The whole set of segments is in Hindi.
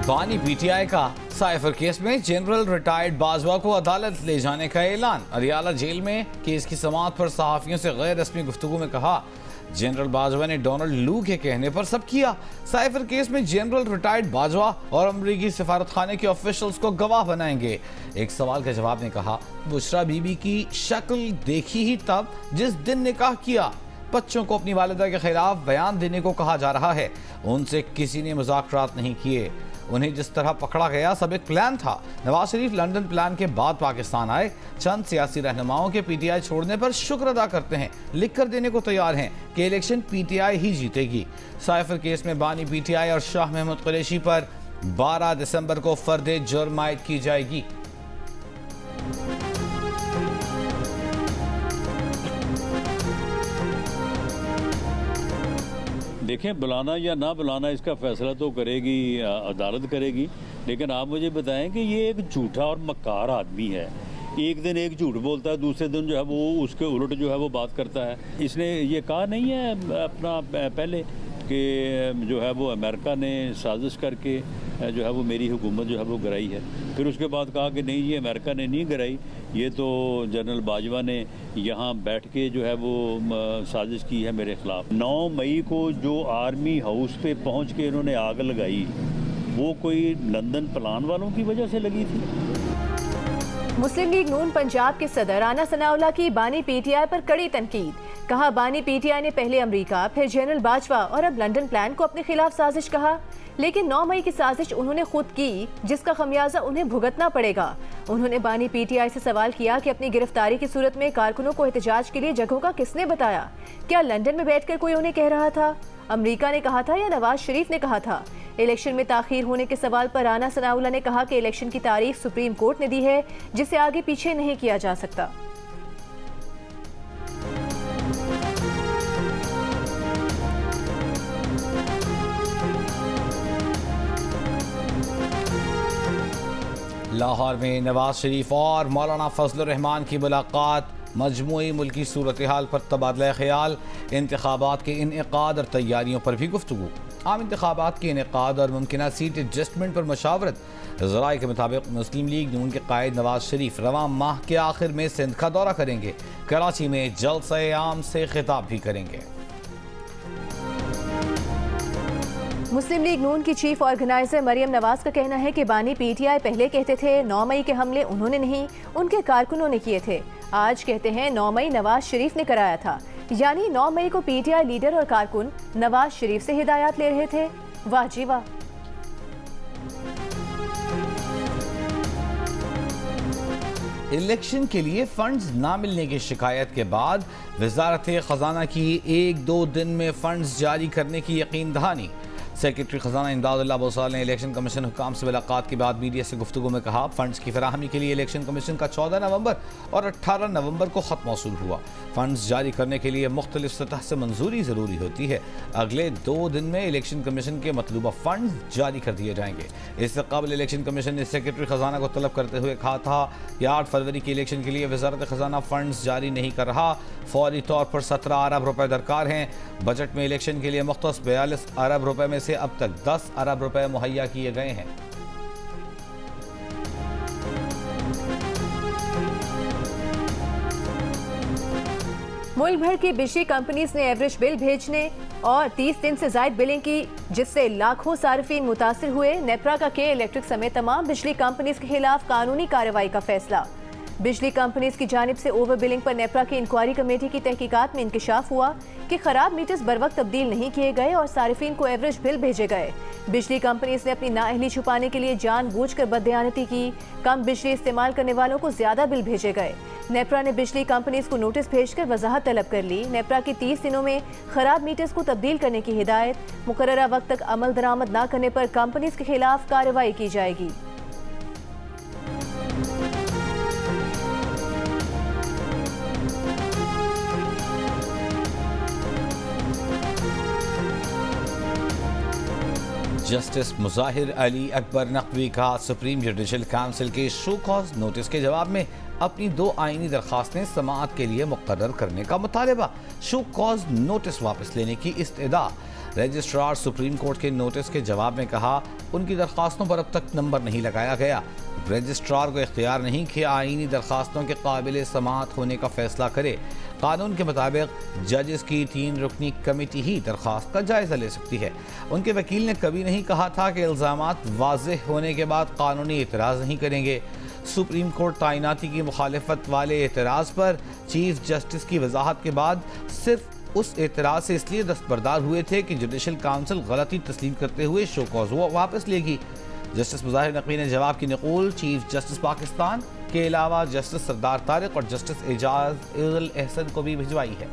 बानी पीटीआई का साइफर केस में जनरल रिटायर्ड बाजवा को अदालत ले जाने का ऐलान। अरियाला जेल में केस की समाअत पर सहाफियों से गैर रस्मी गुफ्तगू में कहा, जनरल बाजवा ने डोनाल्ड लू के कहने पर सब किया। साइफर केस में जनरल रिटायर्ड बाजवा और अमरीकी सिफारतखाने के ऑफिशियल्स को गवाह बनाएंगे। एक सवाल के जवाब में कहा, बुशरा बीबी की शक्ल देखी ही तब जिस दिन निकाह किया। बच्चों को अपनी वालिदा के खिलाफ बयान देने को कहा जा रहा है। उनसे किसी ने मुज़ाकरात नहीं किए। उन्हें जिस तरह पकड़ा गया सब एक प्लान था। नवाज शरीफ लंदन प्लान के बाद पाकिस्तान आए। चंद सियासी रहनुमाओं के पीटीआई छोड़ने पर शुक्र अदा करते हैं, लिख कर देने को तैयार हैं कि इलेक्शन पीटीआई ही जीतेगी। साइफर केस में बानी पीटीआई और शाह महमूद कुरैशी पर 12 दिसंबर को फर्द जुर्म आयद की जाएगी। देखें, बुलाना या ना बुलाना इसका फैसला तो करेगी अदालत करेगी, लेकिन आप मुझे बताएं कि ये एक झूठा और मक्कार आदमी है। एक दिन एक झूठ बोलता है, दूसरे दिन जो है वो उसके उलट जो है वो बात करता है। इसने ये कहा नहीं है अपना पहले कि जो है वो अमेरिका ने साजिश करके जो है वो मेरी हुकूमत जो है वो गिराई है। फिर उसके बाद कहा कि नहीं, ये अमेरिका ने नहीं गिराई, ये तो जनरल बाजवा ने यहाँ बैठ के जो है वो साजिश की है मेरे खिलाफ। 9 मई को जो आर्मी हाउस पे पहुँच के इन्होंने आग लगाई, वो कोई लंदन प्लान वालों की वजह से लगी थी। मुस्लिम लीग नून पंजाब के सदर राना सनाउल्लाह की बानी पीटीआई पर कड़ी तनकीद। कहा, बानी पीटीआई ने पहले अमेरिका, फिर जनरल बाजवा और अब लंदन प्लान को अपने खिलाफ साजिश कहा, लेकिन 9 मई की साजिश उन्होंने खुद की, जिसका खमियाजा उन्हें भुगतना पड़ेगा। उन्होंने बानी पीटीआई से सवाल किया कि अपनी गिरफ्तारी की सूरत में कारकुनों को एहतजाज के लिए जगहों का किसने बताया? क्या लंदन में बैठकर कोई उन्हें कह रहा था? अमेरिका ने कहा था या नवाज शरीफ ने कहा था? इलेक्शन में ताखीर होने के सवाल पर राना सनाउल्लाह ने कहा कि इलेक्शन की तारीख सुप्रीम कोर्ट ने दी है, जिसे आगे पीछे नहीं किया जा सकता। लाहौर में नवाज शरीफ और मौलाना फजलुर रहमान की मुलाकात। मजमूई मुल्की सूरत हाल पर तबादला ख्याल। इंतखाबात के इनेकाद और तैयारियों पर भी गुफ्तगू। आम इंतखाबात के इनेकाद और मुमकिन सीट एडजस्टमेंट पर मशावरत। ज़राए के मुताबिक मुस्लिम लीग नून के कायद नवाज शरीफ रवां माह के आखिर में सिंध का दौरा करेंगे। कराची में जलसे आम से खिताब भी करेंगे। मुस्लिम लीग नून की चीफ ऑर्गेनाइजर मरियम नवाज का कहना है कि बानी पीटीआई पहले कहते थे 9 मई के हमले उन्होंने नहीं, उनके कारकुनों ने किए थे। आज कहते हैं 9 मई नवाज शरीफ ने कराया था। यानी 9 मई को पीटीआई लीडर और कारकुन नवाज शरीफ से हिदायत ले रहे थे। वाह जी वाह। इलेक्शन के लिए फंड्स ना मिलने की शिकायत के बाद वजारत खजाना की 1-2 दिन में फंड्स जारी करने की यकीन दहानी। सेक्रेटरी खजाना इमदादुल्लाह बोसाल ने इलेक्शन कमीशन हुकाम से मुलाकात के बाद मीडिया से गुफ्तगू में कहा, फंड्स की फराहमी के लिए इलेक्शन कमीशन का 14 नवंबर और 18 नवंबर को खत मौसूल हुआ। फंड्स जारी करने के लिए मुख्तलिफ सतह से मंजूरी ज़रूरी होती है। अगले 2 दिन में इलेक्शन कमीशन के मतलूबा फंड्स जारी कर दिए जाएंगे। इससे कबल इलेक्शन कमीशन ने सेक्रेटरी खजाना को तलब करते हुए कहा था कि 8 फरवरी के इलेक्शन के लिए वजारत खजाना फंड्स जारी नहीं कर रहा। फौरी तौर पर 17 अरब रुपए दरकार हैं। बजट में इलेक्शन के लिए मुख्तस 42 अरब रुपए में से अब तक 10 अरब रुपए मुहैया किए गए हैं। मुल्क भर की बिजली कंपनीज ने एवरेज बिल भेजने और 30 दिन से ज्यादा बिलिंग की, जिससे लाखों सार्फिन मुतासिर हुए। नेप्रा का के इलेक्ट्रिक समेत तमाम बिजली कंपनीज के खिलाफ कानूनी कार्रवाई का फैसला। बिजली कंपनीज की जानिब से ओवर बिलिंग पर नेप्रा की इंक्वायरी कमेटी की तहकीकात में इंकशाफ हुआ कि खराब मीटर्स बर वक्त तब्दील नहीं किए गए और सारिफिन को एवरेज बिल भेजे गए। बिजली कंपनीज ने अपनी नाअहली छुपाने के लिए जानबूझकर बददियानती की। कम बिजली इस्तेमाल करने वालों को ज्यादा बिल भेजे गए। नेप्रा ने बिजली कंपनीज को नोटिस भेजकर वजाहत तलब कर ली। नेप्रा की 30 दिनों में खराब मीटर्स को तब्दील करने की हिदायत। मुकर्ररा वक्त तक अमल दरामद न करने पर कंपनीज के खिलाफ कार्रवाई की जाएगी। जस्टिस मुजाहिर अली अकबर नकवी का सुप्रीम जुडिशल काउंसिल के शो कॉज नोटिस के जवाब में अपनी 2 आईनी दरखास्तें समाअत के लिए मुकर्रर करने का मुतालबा। शो कॉज नोटिस वापस लेने की इस्तदा। रजिस्ट्रार सुप्रीम कोर्ट के नोटिस के जवाब में कहा, उनकी दरख्वास्तों पर अब तक नंबर नहीं लगाया गया। रजिस्ट्रार को इख्तियार नहीं कि आईनी दरख्वास्तों के काबिल समाअत होने का फैसला करे। कानून के मुताबिक जजेस की 3 रुकनी कमेटी ही दरख्वास्त का जायजा ले सकती है। उनके वकील ने कभी नहीं कहा था कि इल्जामात वाज़ेह होने के बाद कानूनी एतराज़ नहीं करेंगे। सुप्रीम कोर्ट तैनाती की मुखालिफत वाले एतराज़ पर चीफ जस्टिस की वजाहत के बाद सिर्फ उस एतराज़ से इसलिए दस्तबरदार हुए थे कि जुडिशल काउंसिल गलती तस्लीम करते हुए शो कॉज वापस लेगी। जस्टिस मुज़ाहिर नकवी ने जवाब की नकूल चीफ जस्टिस पाकिस्तान के अलावा जस्टिस सरदार तारिक और जस्टिस एजाज उल एहसन को भी भिजवाई है।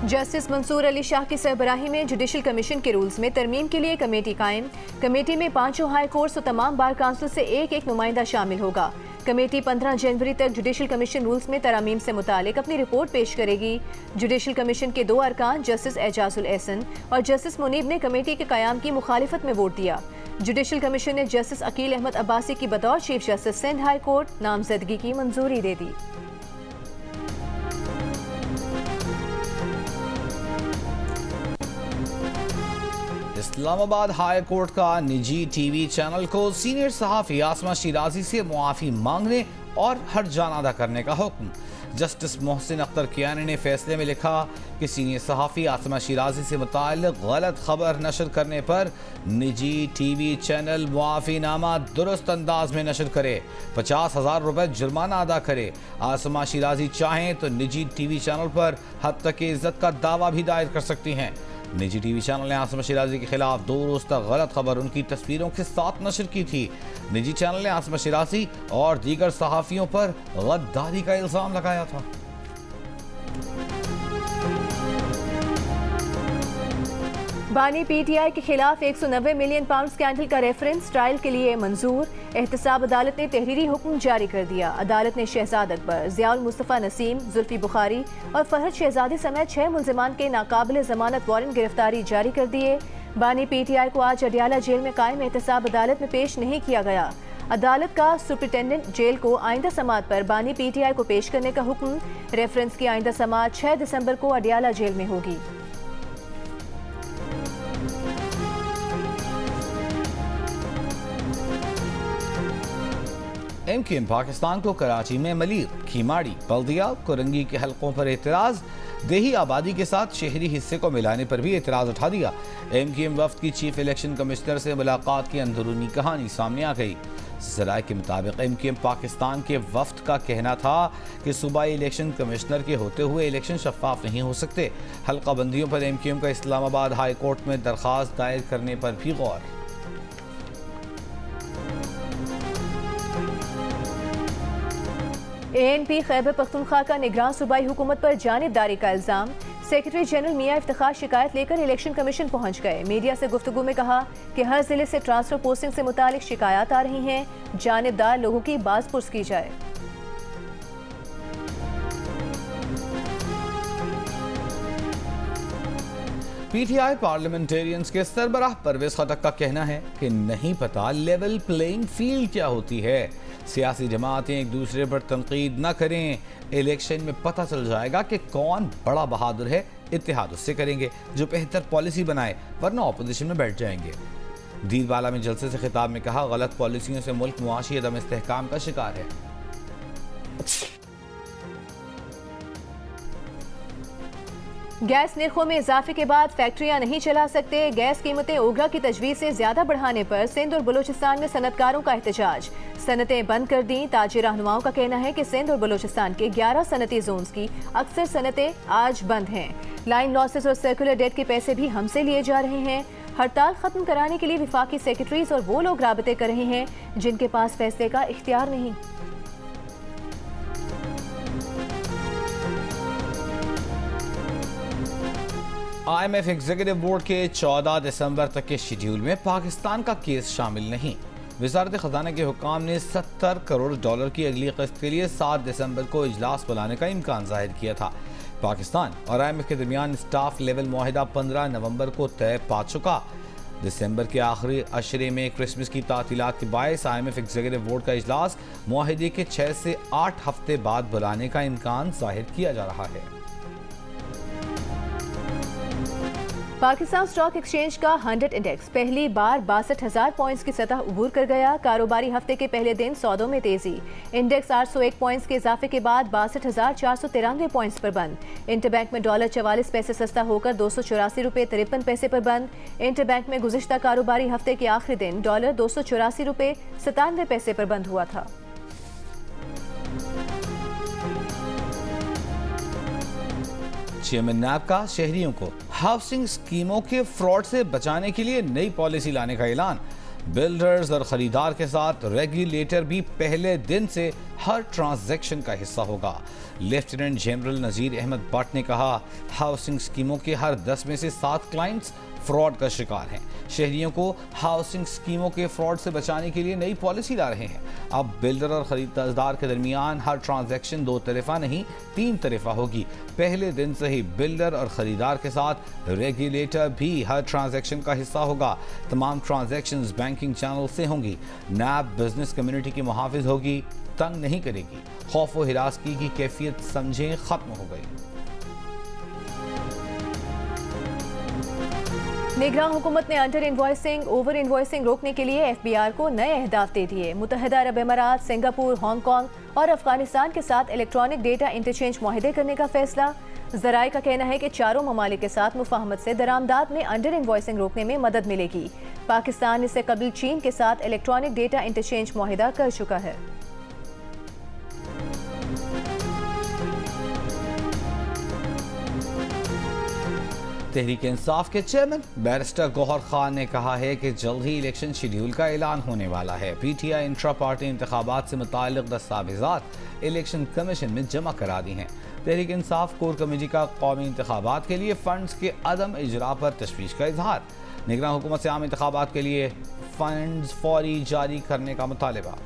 जस्टिस मंसूर अली शाह की सरबराही में जुडिशल कमीशन के रूल्स में तरमीम के लिए कमेटी कायम। कमेटी में 5 हाई कोर्ट्स और तमाम बार काउंसिल से एक नुमाइंदा शामिल होगा। कमेटी 15 जनवरी तक जुडिशल कमीशन रूल्स में तरामीम से मुतालिक अपनी रिपोर्ट पेश करेगी। जुडिशल कमीशन के 2 अरकान जस्टिस एजाज उल एहसन और जस्टिस मुनीब ने कमेटी के कयाम की मुखालिफत में वोट दिया। जुडिशल कमीशन ने जस्टिस अकील अहमद अब्बासी की बतौर chief justice Sindh high court नामजदगी की मंजूरी दे दी। इस्लामाबाद हाई कोर्ट का निजी टीवी चैनल को सीनियर सहाफ़ी आसमा शिराजी से मुआफ़ी मांगने और हर्ज जान अदा करने का हुक्म। जस्टिस मोहसिन अख्तर कियानी ने फैसले में लिखा कि सीनियर सहाफ़ी आसमा शिराजी से मुताल्लिक़ गलत खबर नशर करने पर निजी टीवी चैनल मुआफ़ीनामा दुरुस्त अंदाज में नशर करे, 50,000 रुपये जुर्माना अदा करे। आसमा शिराजी चाहें तो निजी टीवी चैनल पर हद तक इज़्ज़त का दावा भी दायर कर सकती हैं। निजी टीवी चैनल ने आसमा शिराजी के खिलाफ 2 रोज तक गलत खबर उनकी तस्वीरों के साथ नशर की थी। निजी चैनल ने आसमा शिराजी और दीगर सहाफियों पर गद्दारी का इल्जाम लगाया था। बानी पीटीआई के खिलाफ 190 मिलियन पाउंड स्कैंडल का रेफरेंस ट्रायल के लिए मंजूर। एहतसाब अदालत ने तहरीरी हुक्म जारी कर दिया। अदालत ने शहजाद अकबर, ज़ियाउल मुस्तफ़ा नसीम, जुल्फी बुखारी और फहद शहजादी समेत 6 मुल्ज़िमान के नाकाबिल ज़मानत वारंट गिरफ्तारी जारी कर दिए। बानी पीटीआई को आज अडियाला जेल में कायम एहतसाब अदालत में पेश नहीं किया गया। अदालत का सुप्रिटेंडेंट जेल को आइंदा समाअत पर बानी पीटीआई को पेश करने का हुक्म। रेफरेंस की आइंदा समाअत 6 दिसंबर को अडियाला जेल में होगी। MQM पाकिस्तान को कराची में मलीर, खीमाड़ी, बल्दिया, कुरंगी के हलकों पर एतराज़, देही आबादी के साथ शहरी हिस्से को मिलाने पर भी एतराज़ उठा दिया। MQM वफ्द की चीफ इलेक्शन कमिश्नर से मुलाकात की अंदरूनी कहानी सामने आ गई। ज़राए के मुताबिक MQM पाकिस्तान के वफ्द का कहना था कि सूबाई इलेक्शन कमिश्नर के होते हुए इलेक्शन शफाफ नहीं हो सकते। हल्का बंदियों पर MQM का इस्लामाबाद हाई कोर्ट में दरख्वास्त दायर करने पर भी गौर। ANP खैबर पख्तूनख्वा का निगरान सूबाई हुकूमत पर जानिबदारी का इल्जाम। सेक्रेटरी जनरल मियां इफ्तिखार शिकायत लेकर इलेक्शन कमीशन पहुंच गए। मीडिया से गुफ्तगू में कहा कि हर जिले से ट्रांसफर पोस्टिंग से मुतालिक शिकायत आ रही हैं, जानिबदार लोगों की बाज़पुर्स की जाए। PTI पार्लियामेंटेरियंस के सरबराह परवेज खटक का कहना है कि नहीं पता लेवल प्लेइंग फील्ड क्या होती है। सियासी जमातें एक दूसरे पर तनकीद न करें, इलेक्शन में पता चल जाएगा कि कौन बड़ा बहादुर है। इत्तेहाद उससे करेंगे जो बेहतर पॉलिसी बनाए, वरना ऑपोजिशन में बैठ जाएंगे। दीरवाला में जलसे से खिताब में कहा, गलत पॉलिसियों से मुल्क मुआशी अदम इस्तेहकाम का शिकार है। गैस निर्खों में इजाफे के बाद फैक्ट्रियां नहीं चला सकते। गैस कीमतें ओगरा की तजवीज़ से ज्यादा बढ़ाने पर सिंध और बलूचिस्तान में सनतकारों का एहतजाज। सनतें बंद कर दी। ताजी रहनुमाओं का कहना है कि सिंध और बलूचिस्तान के 11 सनती जोन्स की अक्सर सनतें आज बंद हैं। लाइन लॉसेस और सर्कुलर डेट के पैसे भी हमसे लिए जा रहे हैं। हड़ताल खत्म कराने के लिए विफाकी सेक्रेटरीज और वो लोग राबते कर रहे हैं जिनके पास फैसले का इख्तियार नहीं। IMF एग्जीक्यूटिव बोर्ड के 14 दिसंबर तक के शेड्यूल में पाकिस्तान का केस शामिल नहीं। वजारत खजाना के हुक्काम ने $70 करोड़ की अगली किस्त के लिए 7 दिसंबर को इजलास बुलाने का इम्कान जाहिर किया था। पाकिस्तान और IMF के दरमियान स्टाफ लेवल मुआहिदा 15 नवंबर को तय पा चुका। दिसंबर के आखिरी अशरे में क्रिसमस की तातीलात के बायस IMF एग्जीक्यूटिव बोर्ड का इजलास मुआहिदे के 6 से 8 हफ्ते बाद बुलाने का इम्कान जाहिर किया जा रहा है। पाकिस्तान स्टॉक एक्सचेंज का 100 इंडेक्स पहली बार 62,000 पॉइंट्स की सतह उबूर कर गया। कारोबारी हफ्ते के पहले दिन सौदों में तेजी। इंडेक्स 801 पॉइंट्स के इजाफे के बाद 62,493 पॉइंट्स पर बंद। इंटरबैंक में डॉलर 44 पैसे सस्ता होकर 284 रुपये 53 पैसे पर बंद। इंटरबैंक में गुज़िश्ता कारोबारी हफ्ते के आखिरी दिन डॉलर 284 रुपये 97 पैसे पर बंद हुआ था। चेयरमैन नैब का शहरियों को हाउसिंग स्कीमों के फ्रॉड से बचाने के लिए नई पॉलिसी लाने का ऐलान। बिल्डर्स और खरीदार के साथ रेगुलेटर भी पहले दिन से हर ट्रांजैक्शन का हिस्सा होगा। लेफ्टिनेंट जनरल नजीर अहमद भट्ट ने कहा, हाउसिंग स्कीमों के हर 10 में से 7 क्लाइंट्स फ्रॉड का शिकार हैं। शहरियों को हाउसिंग स्कीमों के फ्रॉड से बचाने के लिए नई पॉलिसी ला रहे हैं। अब बिल्डर और खरीदार के दरमियान हर ट्रांजैक्शन 2 तरफा नहीं 3 तरफा होगी। पहले दिन से ही बिल्डर और खरीदार के साथ रेगुलेटर भी हर ट्रांजैक्शन का हिस्सा होगा। तमाम ट्रांजैक्शंस बैंकिंग चैनल से होंगी। नैब बिजनेस कम्युनिटी की मुहाफिज होगी, तंग नहीं करेगी। खौफ व हिरासगी की कैफियत समझें खत्म हो गई। निगरान हुकूमत ने अंडर इनवॉइसिंग ओवर इनवॉइसिंग रोकने के लिए FBR को नए अहदाफ दे दिए। मुत्तहिदा अरब अमारात, सिंगापुर, हांगकांग और अफगानिस्तान के साथ इलेक्ट्रॉनिक डेटा इंटरचेंज मुआहदे करने का फैसला। ज़राए का कहना है कि चारों ममालिक के साथ मुफाहमत से दरामदात में अंडर इनवॉइसिंग रोकने में मदद मिलेगी। पाकिस्तान इससे कबल चीन के साथ इलेक्ट्रॉनिक डेटा इंटरचेंज मुआहदा कर चुका है। तहरीक इंसाफ के चेयरमैन बैरिस्टर गौहर खान ने कहा है कि जल्द ही इलेक्शन शेड्यूल का ऐलान होने वाला है। PTI इंट्रा पार्टी इंतखाबात से मुताल्लिक़ दस्तावेज़ात इलेक्शन कमीशन में जमा करा दी हैं। तहरीक इंसाफ कोर कमेटी का कौमी इंतखाबात के लिए फंड्स के अदम इजरा पर तशवीश का इजहार। निगरान हुकूमत से आम इंतखाबात के लिए फंड्स फौरी जारी करने का मुतालबा।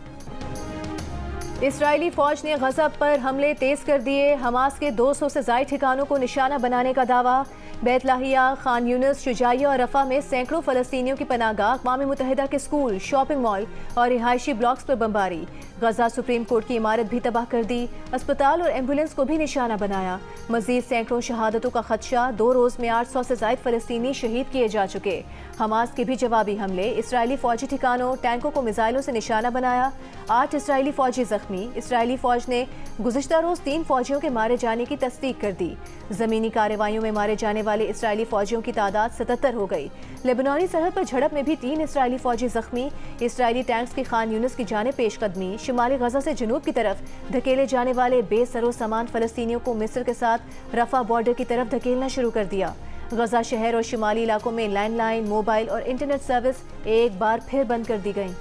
इसराइली फौज ने गजा पर हमले तेज कर दिए। हमास के 200 से ज़ायद ठिकानों को निशाना बनाने का दावा। बैत लाहिया, खान यूनिस, शुजाइया और रफा में सैकड़ों फलस्तीनियों की पनाहगाह, अक़वाम मुत्तहिदा के स्कूल, शॉपिंग मॉल और रिहायशी ब्लॉक्स पर बमबारी। गजा सुप्रीम कोर्ट की इमारत भी तबाह कर दी। अस्पताल और एम्बुलेंस को भी निशाना बनाया। मजीद सैकड़ों शहादतों का खदशा। 2 रोज में 800 से ज़ायद फलस्तीनी शहीद किए जा चुके। हमास के भी जवाबी हमले। इसराइली फौजी ठिकानों, टैंकों को मिसाइलों से निशाना बनाया। 8 इसराइली फौजी जख्मी। इसराइली फौज ने गुज़िश्ता रोज 3 फौजियों के मारे जाने की तस्दीक कर दी। जमीनी कार्रवाइयों में मारे जाने वाले इसराइली फौजियों की तादाद 77 हो गई। लेबनानी सरहद पर झड़प में भी 3 इसराइली फौजी जख्मी। इसराइली टैंक्स की खान यूनिस की जाने पेशकदमी। शिमाली गजा से जनूब की तरफ धकेले जाने वाले बेसरो सामान फलस्तीनियों को मिस्र के साथ रफा बॉर्डर की तरफ धकेलना शुरू कर दिया। गजा शहर और शिमाली इलाकों में लैंडलाइन, मोबाइल और इंटरनेट सर्विस एक बार फिर बंद कर दी गई।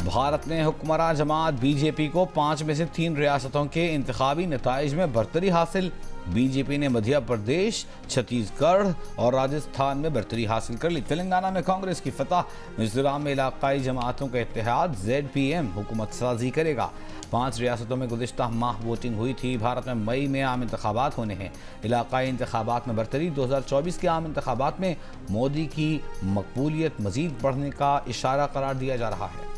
भारत ने हुक्मरान जमात BJP को 5 में से 3 रियासतों के इंतखाबी नताइज में बरतरी हासिल। BJP ने मध्य प्रदेश, छत्तीसगढ़ और राजस्थान में बरतरी हासिल कर ली। तेलंगाना में कांग्रेस की फतह। मिजोरम में इलाकाई जमातों का इत्तेहाद ZPM हुकूमत साजी करेगा। 5 रियासतों में गुज़िश्ता माह वोटिंग हुई थी। भारत में मई में आम इंतखाबात होने हैं। इलाकाई इंतखाबात में बरतरी। 2024 के आम इंतखाबात में मोदी की मकबूलियत मजीद बढ़ने का इशारा करार दिया जा रहा है।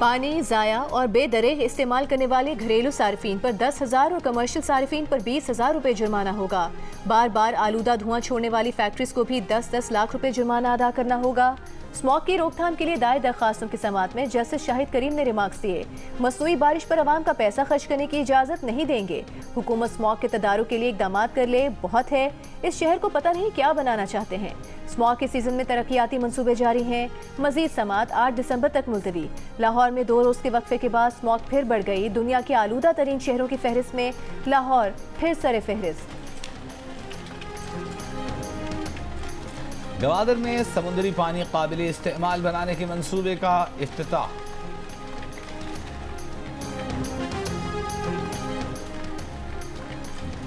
पानी ज़ाया और बेदरेग इस्तेमाल करने वाले घरेलू सार्फिन पर 10,000 और कमर्शियल सार्फिन पर 20,000 रुपये जुर्माना होगा। बार बार आलूदा धुआं छोड़ने वाली फैक्ट्रीज को भी 10-10 लाख रुपए जुर्माना अदा करना होगा। स्मॉग की रोकथाम के लिए दायर दरखास्तों की समाअत में जस्टिस शाहिद करीम ने रिमार्क्स दिए। मसनूई बारिश पर आवाम का पैसा खर्च करने की इजाज़त नहीं देंगे। हुकूमत स्मॉग के तदारुक के लिए इकदाम कर ले, बहुत है। इस शहर को पता नहीं क्या बनाना चाहते हैं। स्मॉग के सीजन में तरक्याती मंसूबे जारी हैं। मजीद समाअत 8 दिसंबर तक मुलतवी। लाहौर में 2 रोज के वक्फे के बाद स्मॉग फिर बढ़ गई। दुनिया के आलूदा तरीन शहरों की फहरिस्त में लाहौर फिर सरे फहरिस्त। गवादर में समुद्री पानी काबिल इस्तेमाल बनाने के मंसूबे का इफ्तिताह।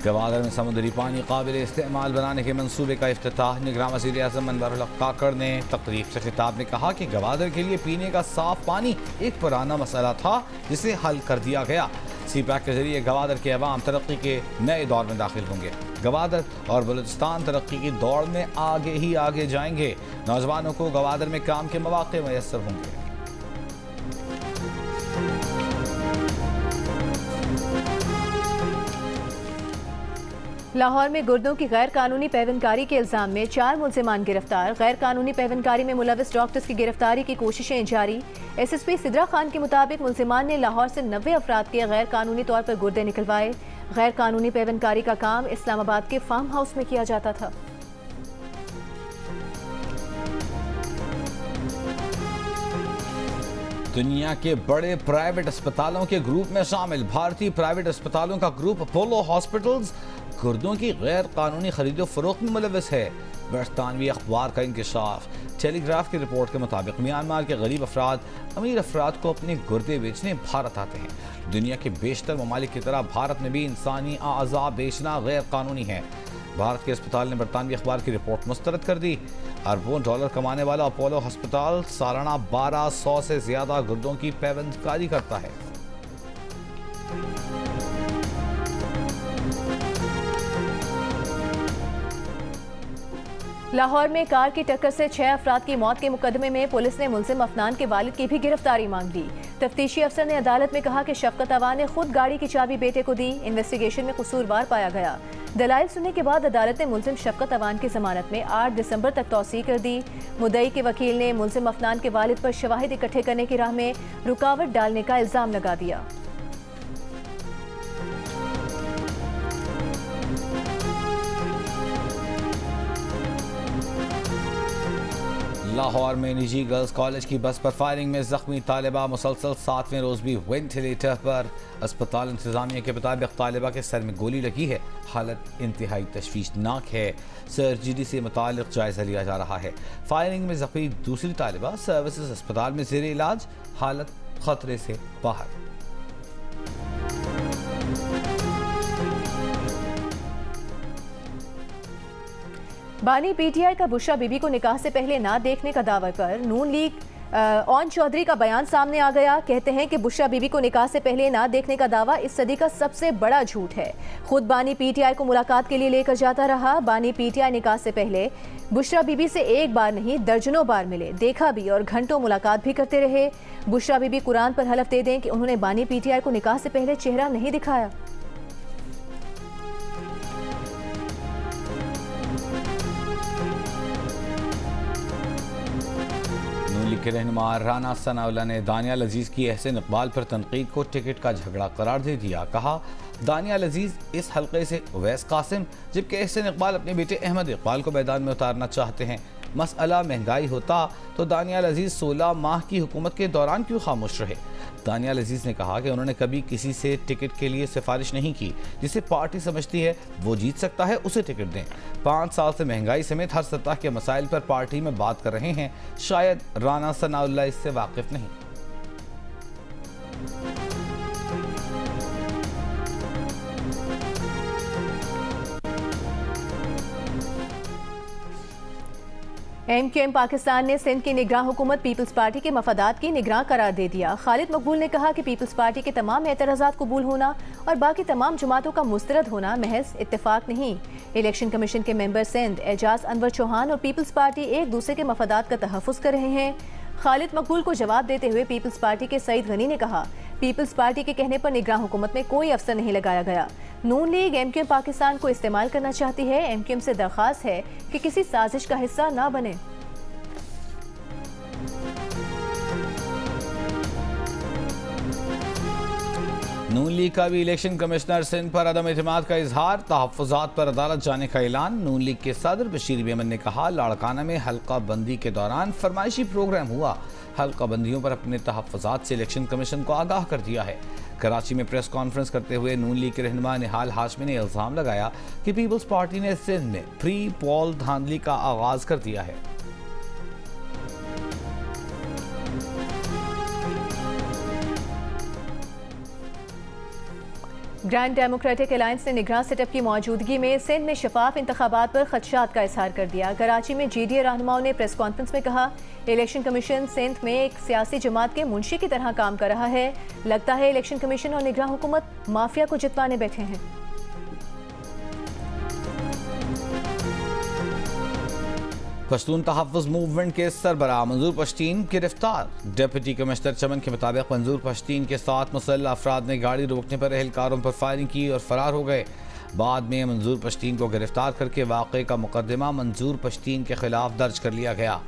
गवादर में समुद्री पानी काबिल इस्तेमाल बनाने के मंसूबे का इफ्तिताह। निगरान वज़ीर आज़म अनवर उल हक काकड़ ने तकरीब से खिताब में कहा कि गवादर के लिए पीने का साफ पानी एक पुराना मसला था जिसे हल कर दिया गया। सी पैक के जरिए गवादर के अवाम तरक्की के नए दौर में दाखिल होंगे। गवादर और बलूचिस्तान तरक्की की दौड़ में आगे ही आगे जाएंगे। नौजवानों को गवादर में काम के मौके मैसर होंगे। लाहौर में गुर्दों की गैर कानूनी पैवनकारी के इल्जाम में 4 मुल्जिमान गिरफ्तार। गैर कानूनी पैवनकारी में मुलविस डॉक्टर्स की गिरफ्तारी की कोशिशें जारी। SSP सिद्रा खान के मुताबिक मुल्जिमान ने लाहौर से 90 अफराद के गैर कानूनी तौर पर गुर्दे निकलवाए। गैर कानूनी पैवनकारी का काम इस्लामाबाद के फार्म हाउस में किया जाता था। दुनिया के बड़े प्राइवेट अस्पतालों के ग्रुप में शामिल भारतीय प्राइवेट अस्पतालों का ग्रुप अपोलो हॉस्पिटल्स गुर्दों की गैर कानूनी खरीदो फरोख्त में मुलविस है। बरतानवी अखबार का इंकशाफ। टेलीग्राफ की रिपोर्ट के मुताबिक म्यांमार के गरीब अफराद अमीर अफराद को अपने गुर्दे बेचने भारत आते हैं। दुनिया के बेशतर ममालिक की तरह भारत में भी इंसानी आज़ा बेचना गैर कानूनी है। भारत के अस्पताल ने बरतानवी अखबार की रिपोर्ट मुस्तरद कर दी। अरबों डॉलर कमाने वाला अपोलो अस्पताल सालाना 1200 से ज्यादा गुर्दों की पैवंदकारी करता है। लाहौर में कार की टक्कर से 6 अफराद की मौत के मुकदमे में पुलिस ने मुलजिम अफनान के वालिद की भी गिरफ्तारी मांग ली। तफ्तीशी अफसर ने अदालत में कहा कि शफकत अवान ने खुद गाड़ी की चाबी बेटे को दी। इन्वेस्टिगेशन में कसूरवार पाया गया। दलाइल सुनने के बाद अदालत ने मुलजिम शफकत अवान की जमानत में 8 दिसंबर तक तौसीह कर दी। मुद्दई के वकील ने मुलजिम अफनान के वालिद पर शवाहिद इकट्ठे करने की राह में रुकावट डालने का इल्जाम लगा दिया। लाहौर में निजी गर्ल्स कॉलेज की बस पर फायरिंग में जख्मी तालिबा मुसलसल 7वें रोज भी वेंटिलेटर पर। अस्पताल इंतजामिया के मुताबिक तालिबा के सर में गोली लगी है। हालत इंतहाई तशवीशनाक है। सर्जरी से मुतालिक जायजा लिया जा रहा है। फायरिंग में जख्मी दूसरी तालिबा सर्विसेज अस्पताल में ज़ेर इलाज, हालत खतरे से बाहर। बानी पीटीआई का बुशरा बीबी को निकाह से पहले ना देखने का दावे पर नून लीग ओन चौधरी का बयान सामने आ गया। कहते हैं कि बुशरा बीबी को निकाह से पहले ना देखने का दावा इस सदी का सबसे बड़ा झूठ है। खुद बानी पीटीआई को मुलाकात के लिए लेकर जाता रहा। बानी पीटीआई निकाह से पहले बुशरा बीबी से एक बार नहीं दर्जनों बार मिले, देखा भी और घंटों मुलाकात भी करते रहे। बुशरा बीबी कुरान पर हलफ दे दें कि उन्होंने बानी पीटीआई को निकाह से पहले चेहरा नहीं दिखाया। के रहनुमा राना सनाउल्लाह ने दानियाल अजीज की एहसन इकबाल पर तनकीद को टिकट का झगड़ा करार दे दिया। कहा, दानियाल अजीज इस हल्के से उवैस कासिम जबकि एहसन इकबाल अपने बेटे अहमद इकबाल को मैदान में उतारना चाहते हैं। मसला महंगाई होता तो दानियाल अजीज 16 माह की हुकूमत के दौरान क्यों खामोश रहे। दानियाल अजीज ने कहा कि उन्होंने कभी किसी से टिकट के लिए सिफारिश नहीं की। जिसे पार्टी समझती है वो जीत सकता है उसे टिकट दें। 5 साल से महंगाई समेत हर सतह के मसाइल पर पार्टी में बात कर रहे हैं। शायद राना सनाउल्लाह इससे वाकिफ नहीं। MQM पाकिस्तान ने सिंध की निगरान हुकूमत पीपल्स पार्टी के मफादात की निगरान करार दे दिया। खालिद मकबूल ने कहा कि पीपल्स पार्टी के तमाम एतराज़ात कबूल होना और बाकी तमाम जमातों का मुस्तरद होना महज इत्तेफाक नहीं। इलेक्शन कमीशन के मेंबर सिंध एजाज अनवर चौहान और पीपल्स पार्टी एक दूसरे के मफादात का तहफ़्फ़ुज़ कर रहे हैं। खालिद मकबूल को जवाब देते हुए पीपल्स पार्टी के सईद गनी ने कहा, पीपल्स पार्टी के कहने पर निगरान हुकूमत में कोई अफसर नहीं लगाया गया। नून लीग MQM पाकिस्तान को इस्तेमाल करना चाहती है। MQM से दरख्वास्त है कि किसी साजिश का हिस्सा ना बने। नून लीग का भी इलेक्शन कमिश्नर सिंध पर अदम एतमाद का इजहार, तहफ़्फ़ुज़ात पर अदालत जाने का ऐलान। नून लीग के सदर बशीर मेमन ने कहा, लाड़काना में हल्का बंदी के दौरान फरमाइशी प्रोग्राम हुआ। हल्का बंदियों पर अपने तहफ़्फ़ुज़ात से इलेक्शन कमीशन को आगाह कर दिया है। कराची में प्रेस कॉन्फ्रेंस करते हुए नून लीग के रहनुमा निहाल हाशमी ने इल्ज़ाम लगाया कि पीपल्स पार्टी ने सिंध में प्री पोल धांधली का आगाज कर दिया है। ग्रैंड डेमोक्रेटिक अलायंस ने निगरान सेटअप की मौजूदगी में सिंध में शफाफ इंतखाबात पर खदशात का इजहार कर दिया। कराची में GDA रहनुमाओं ने प्रेस कॉन्फ्रेंस में कहा, इलेक्शन कमीशन सिंध में एक सियासी जमात के मुंशी की तरह काम कर रहा है। लगता है इलेक्शन कमीशन और निगरान हुकूमत माफिया को जितवाने बैठे हैं। पश्तून तहफ़्फ़ुज़ मूवमेंट के सरबराह मंजूर पश्तीन गिरफ्तार। डिप्टी कमिश्नर चमन के मुताबिक मंजूर पश्तीन के साथ मुसल्लह अफराद ने गाड़ी रोकने पर एहलकारों पर फायरिंग की और फरार हो गए। बाद में मंजूर पश्तीन को गिरफ्तार करके वाक़े का मुकदमा मंजूर पश्तीन के खिलाफ दर्ज कर लिया गया।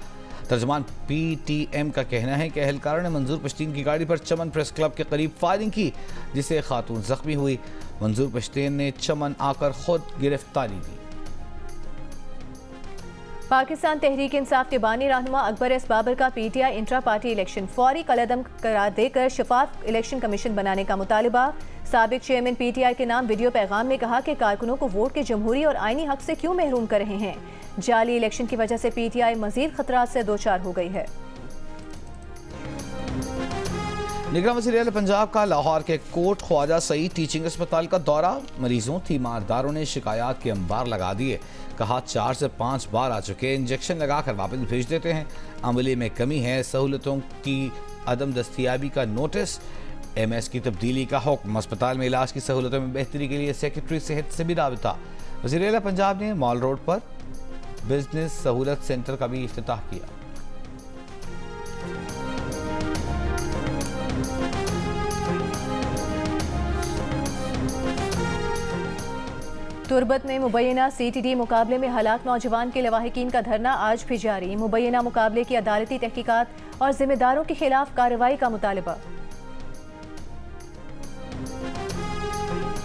तर्जमान PTM का कहना है कि एहलकारों ने मंजूर पश्तीन की गाड़ी पर चमन प्रेस क्लब के करीब फायरिंग की, जिससे खातून जख्मी हुई। मंजूर पश्तीन ने चमन आकर खुद गिरफ्तारी दी। पाकिस्तान तहरीक इंसाफ के बानी रहनुमा अकबर एस बाबर का PTI इंट्रा पार्टी इलेक्शन फौरी कलअदम करार देकर शफाफ इलेक्शन कमीशन बनाने का मुतालबा। साबिक चेयरमैन PTI के नाम वीडियो पैगाम में कहा कि कारकुनों को वोट के जमहूरी और आईनी हक से क्यों महरूम कर रहे हैं। जाली इलेक्शन की वजह से PTI मजीद खतरात से दो चार हो गई है। निगरान वज़ीर आला पंजाब का लाहौर के कोट ख्वाजा सईद टीचिंग अस्पताल का दौरा। मरीजों तीमारदारों ने शिकायत के अंबार लगा दिए। कहा 4 से 5 बार आ चुके, इंजेक्शन लगाकर वापस भेज देते हैं। अमले में कमी है, सहूलतों की अदम दस्तियाबी का नोटिस। MS की तब्दीली का हुक्म। अस्पताल में इलाज की सहूलतों में बेहतरी के लिए सेक्रेटरी सेहत से भी राबिता। वज़ीर आला पंजाब ने मॉल रोड पर बिजनेस सहूलत सेंटर का भी इफ्तिताह किया। तुरबत में मुबैना CTD मुकाबले में हलाक नौजवान के लवाहिकीन का धरना आज भी जारी। मुबैना मुकाबले की अदालती तहकीकात और जिम्मेदारों के खिलाफ कार्रवाई का मुतालबा।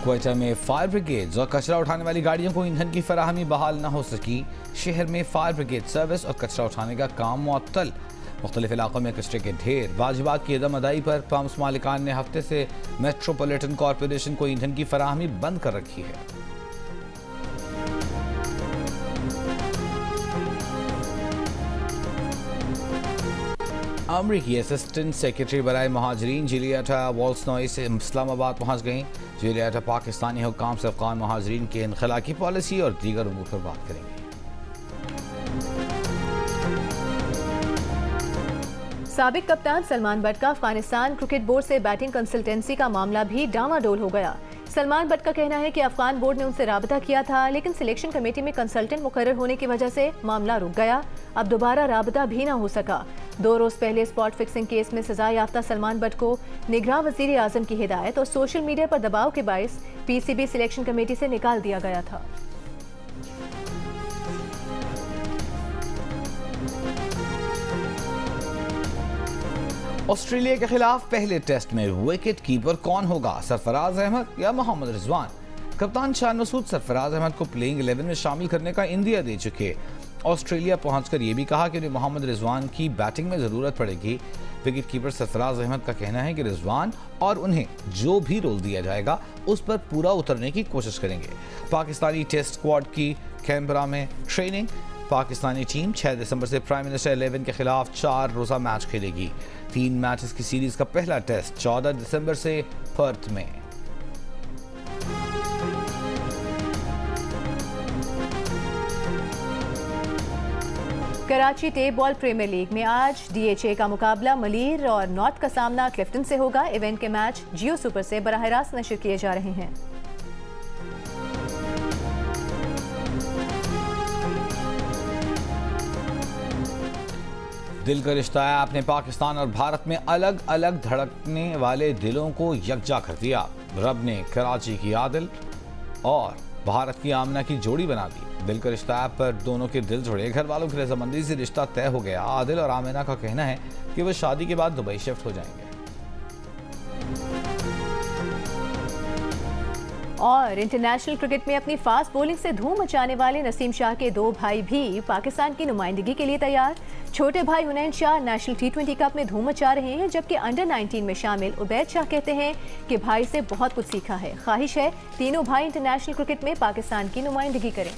क्वेटा में फायर ब्रिगेड और कचरा उठाने वाली गाड़ियों को ईंधन की फराहमी बहाल न हो सकी। शहर में फायर ब्रिगेड सर्विस और कचरा उठाने का काम मुअत्तल। मुख्तलिफ इलाकों में कचरे के ढेर। वाजिबात की अदम अदाई पर पंप्स मालिकान ने हफ्ते से मेट्रोपॉलिटन कॉरपोरेशन को ईंधन की फराहमी बंद कर रखी है। अमरीकी असिस्टेंट सेक्रेटरी बराए महाजरीन जिलियाटा वॉल्सनॉय से इस्लामाबाद पहुंच गईं। जिलियाटा पाकिस्तानी हुक्काम से अफगान महाजरीन के इनखला की पॉलिसी और दीगर उमूर पर बात करेंगे। साबिक कप्तान सलमान बट का अफगानिस्तान क्रिकेट बोर्ड से बैटिंग कंसल्टेंसी का मामला भी डामाडोल हो गया। सलमान बट का कहना है कि अफगान बोर्ड ने उनसे राबता किया था, लेकिन सिलेक्शन कमेटी में कंसल्टेंट मुकर्रर होने की वजह से मामला रुक गया। अब दोबारा राबता भी ना हो सका। 2 रोज पहले स्पॉट फिक्सिंग केस में सजा याफ्ता सलमान बट को निगरान वजीर आजम की हिदायत और सोशल मीडिया पर दबाव के बायस PCB सिलेक्शन कमेटी से निकाल दिया गया था। ऑस्ट्रेलिया के खिलाफ पहले टेस्ट में विकेट कीपर कौन होगा, सरफराज अहमद या मोहम्मद रिजवान? कप्तान शान मसूद सरफराज अहमद को प्लेइंग 11 में शामिल करने का इंदिया दे चुके। ऑस्ट्रेलिया पहुंचकर ये भी कहा कि उन्हें मोहम्मद रिजवान की बैटिंग में ज़रूरत पड़ेगी। विकेट कीपर सरफराज अहमद का कहना है कि रिजवान और उन्हें जो भी रोल दिया जाएगा उस पर पूरा उतरने की कोशिश करेंगे। पाकिस्तानी टेस्ट स्क्वाड की कैनबरा में ट्रेनिंग। पाकिस्तानी टीम 6 दिसंबर से प्राइम मिनिस्टर 11 के खिलाफ 4 रोज़ा मैच खेलेगी। 3 मैचेस की सीरीज का पहला टेस्ट 14 दिसंबर से पर्थ में। Karachi tape ball premier league में आज DHA का मुकाबला मलीर और नॉर्थ का सामना क्लिफ्टन से होगा। इवेंट के मैच जियो सुपर से बराह रास्त नशर किए जा रहे हैं। दिल का रिश्ता ऐप ने पाकिस्तान और भारत में अलग अलग धड़कने वाले दिलों को यकजा कर दिया। रब ने कराची की आदिल और भारत की आमना की जोड़ी बना दी। दिल का रिश्ता ऐप पर दोनों के दिल जुड़े। घर वालों की रजामंदी से रिश्ता तय हो गया। आदिल और आमिना का कहना है कि वो शादी के बाद दुबई शिफ्ट हो जाएंगे। और इंटरनेशनल क्रिकेट में अपनी फास्ट बॉलिंग से धूम मचाने वाले नसीम शाह के 2 भाई भी पाकिस्तान की नुमाइंदगी के लिए तैयार। छोटे भाई हुनैन शाह नेशनल T20 कप में धूम मचा रहे हैं, जबकि अंडर 19 में शामिल उबैद शाह कहते हैं कि भाई से बहुत कुछ सीखा है। ख्वाहिश है तीनों भाई इंटरनेशनल क्रिकेट में पाकिस्तान की नुमाइंदगी करें।